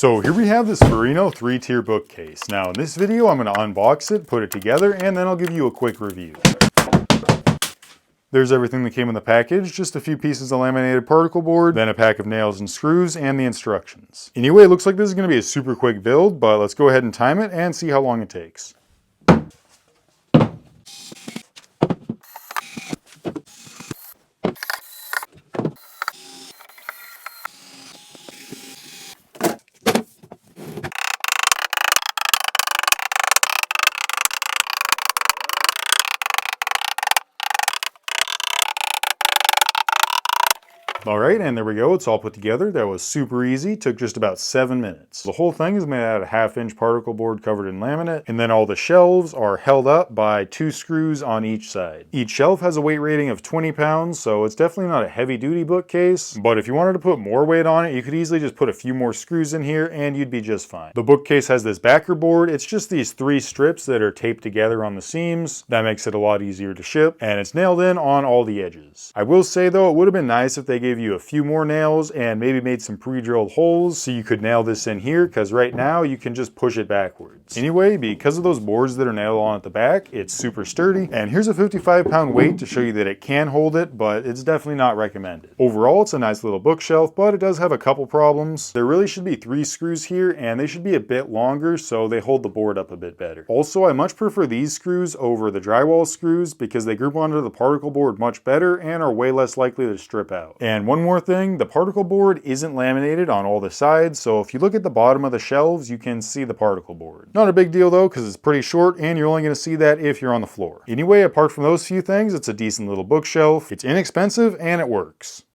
So here we have this Furinno 3-tier bookcase. Now in this video I'm going to unbox it, put it together, and then I'll give you a quick review. There's everything that came in the package, just a few pieces of laminated particle board, then a pack of nails and screws, and the instructions. Anyway, it looks like this is going to be a super quick build, but let's go ahead and time it and see how long it takes. Alright, and there we go, it's all put together. That was super easy, took just about 7 minutes. The whole thing is made out of 1/2-inch particle board covered in laminate, and then all the shelves are held up by 2 screws on each side. Each shelf has a weight rating of 20 pounds, so it's definitely not a heavy duty bookcase, but if you wanted to put more weight on it, you could easily just put a few more screws in here and you'd be just fine. The bookcase has this backer board. It's just these 3 strips that are taped together on the seams. That makes it a lot easier to ship, and it's nailed in on all the edges. I will say though, it would have been nice if they gave you a few more nails and maybe made some pre-drilled holes so you could nail this in here, because right now you can just push it backwards. Anyway, because of those boards that are nailed on at the back, it's super sturdy, and here's a 55-pound weight to show you that it can hold it, but it's definitely not recommended. Overall, it's a nice little bookshelf, but it does have a couple problems. There really should be 3 screws here, and they should be a bit longer so they hold the board up a bit better. Also, I much prefer these screws over the drywall screws because they group onto the particle board much better and are way less likely to strip out. And one more thing, the particle board isn't laminated on all the sides, so if you look at the bottom of the shelves, you can see the particle board. Not a big deal though, because it's pretty short and you're only going to see that if you're on the floor. Anyway, apart from those few things, it's a decent little bookshelf. It's inexpensive and it works.